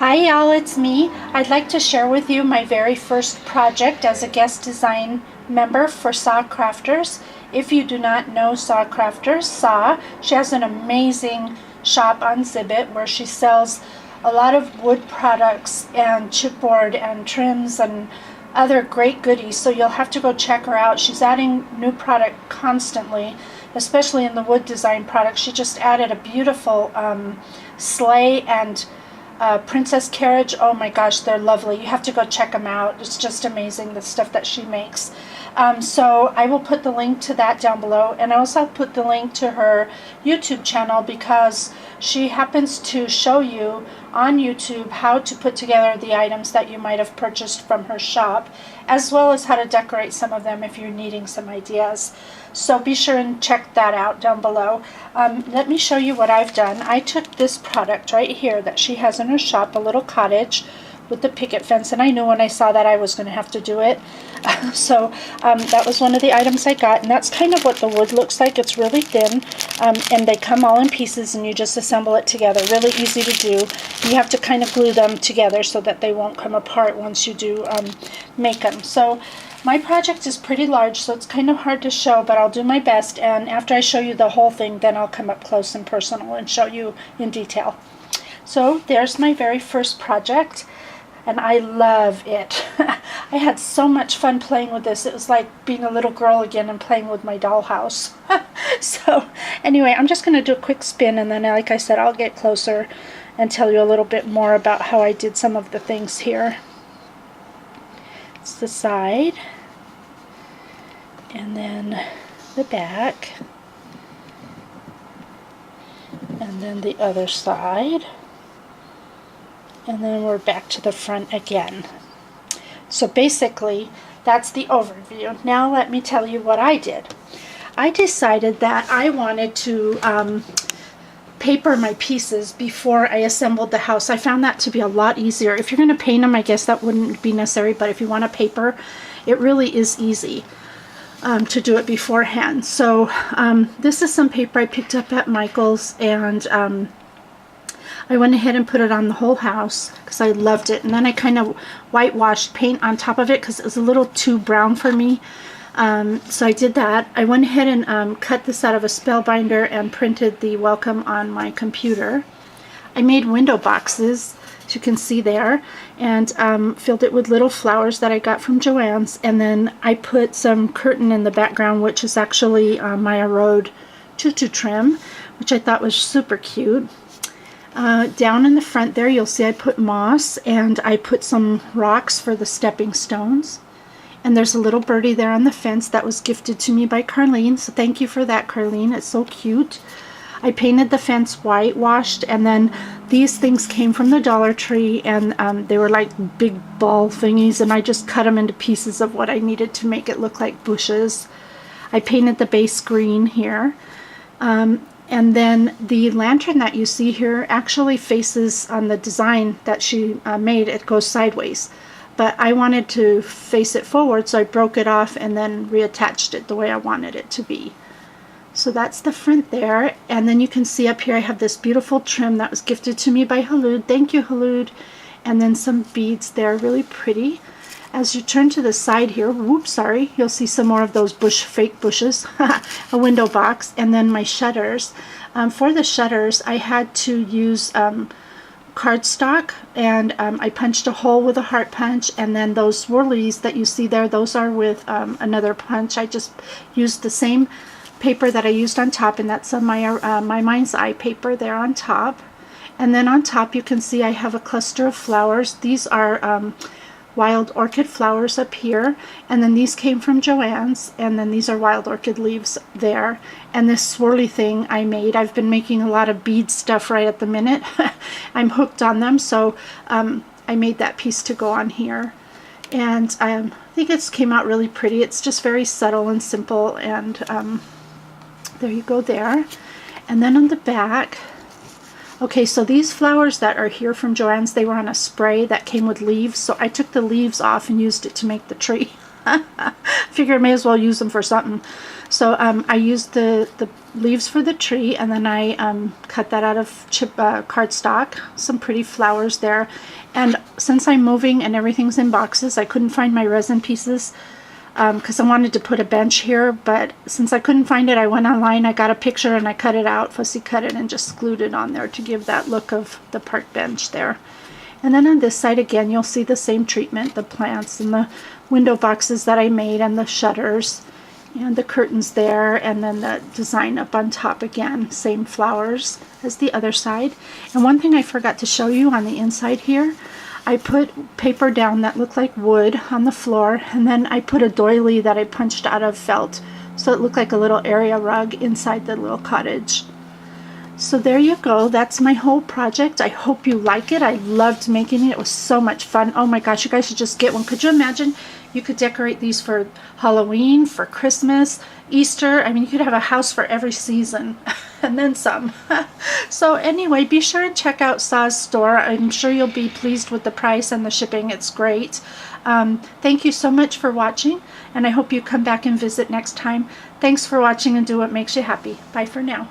Hi y'all, it's me. I'd like to share with you my very first project as a guest design member for SaCrafters. If you do not know SaCrafters, she has an amazing shop on Zibbit where she sells a lot of wood products and chipboard and trims and other great goodies, so you'll have to go check her out. She's adding new product constantly, especially in the wood design products. She just added a beautiful sleigh and princess carriage. Oh my gosh, they're lovely. You have to go check them out. It's just amazing, the stuff that she makes. So I will put the link to that down below, and I also put the link to her YouTube channel because she happens to show you on YouTube how to put together the items that you might have purchased from her shop, as well as how to decorate some of them if you're needing some ideas. So be sure and check that out down below. Let me show you what I've done. I took this product right here that she has in her shop, a little cottage with the picket fence, and I knew when I saw that I was going to have to do it. So that was one of the items I got, and that's kind of what the wood looks like. It's really thin, and they come all in pieces, and you just assemble it together. Really easy to do. You have to kind of glue them together so that they won't come apart once you do make them. So my project is pretty large, so it's kind of hard to show, but I'll do my best, and after I show you the whole thing, then I'll come up close and personal and show you in detail. So there's my very first project, and I love it. I had so much fun playing with this. It was like being a little girl again and playing with my dollhouse. So anyway, I'm just going to do a quick spin, and then, like I said, I'll get closer and tell you a little bit more about how I did some of the things here. It's the side, and then the back, and then the other side, and then we're back to the front again. So basically, that's the overview. Now let me tell you what I did. I decided that I wanted to paper my pieces before I assembled the house. I found that to be a lot easier. If you're going to paint them, I guess that wouldn't be necessary, but if you want to paper, it really is easy to do it beforehand. So this is some paper I picked up at Michael's, and I went ahead and put it on the whole house because I loved it, and then I kind of whitewashed paint on top of it because it was a little too brown for me. So I did that. I went ahead and cut this out of a spellbinder and printed the welcome on my computer. I made window boxes, as you can see there, and filled it with little flowers that I got from Joann's, and then I put some curtain in the background, which is actually Maya Road tutu trim, which I thought was super cute. Down in the front there, you'll see I put moss, and I put some rocks for the stepping stones. And there's a little birdie there on the fence that was gifted to me by Carlene, so thank you for that, Carlene. It's so cute. I painted the fence whitewashed, and then these things came from the Dollar Tree, and they were like big ball thingies, and I just cut them into pieces of what I needed to make it look like bushes. I painted the base green here. And then the lantern that you see here actually faces on the design that she made. It goes sideways. But I wanted to face it forward, so I broke it off and then reattached it the way I wanted it to be. So that's the front there, and then you can see up here I have this beautiful trim that was gifted to me by Halud. Thank you, Halud. And then some beads there, really pretty. As you turn to the side here, whoops, sorry, you'll see some more of those fake bushes, a window box, and then my shutters. For the shutters, I had to use cardstock, and I punched a hole with a heart punch, and then those swirlies that you see there, those are with another punch. I just used the same paper that I used on top, and that's my Mind's Eye paper there on top. And then on top you can see I have a cluster of flowers. These are wild orchid flowers up here, and then these came from Joann's, and then these are wild orchid leaves there. And this swirly thing I made, I've been making a lot of bead stuff right at the minute. I'm hooked on them, so I made that piece to go on here, and I think it came out really pretty. It's just very subtle and simple, and there you go there. And then on the back, okay, so these flowers that are here from Joann's, they were on a spray that came with leaves, so I took the leaves off and used it to make the tree. Figure I may as well use them for something. So I used the leaves for the tree, and then I cut that out of cardstock, some pretty flowers there. And since I'm moving and everything's in boxes, I couldn't find my resin pieces because I wanted to put a bench here, but since I couldn't find it, I went online, I got a picture, and I cut it out, fussy cut it, and just glued it on there to give that look of the park bench there. And then on this side again, you'll see the same treatment, the plants and the window boxes that I made, and the shutters and the curtains there, and then the design up on top again, same flowers as the other side. And one thing I forgot to show you on the inside here, I put paper down that looked like wood on the floor, and then I put a doily that I punched out of felt, so it looked like a little area rug inside the little cottage. So there you go. That's my whole project. I hope you like it. I loved making it. It was so much fun. Oh my gosh, you guys should just get one. Could you imagine? You could decorate these for Halloween, for Christmas, Easter. I mean, you could have a house for every season and then some. So anyway, be sure and check out Sa's store. I'm sure you'll be pleased with the price and the shipping. It's great. Thank you so much for watching, and I hope you come back and visit next time. Thanks for watching, and do what makes you happy. Bye for now.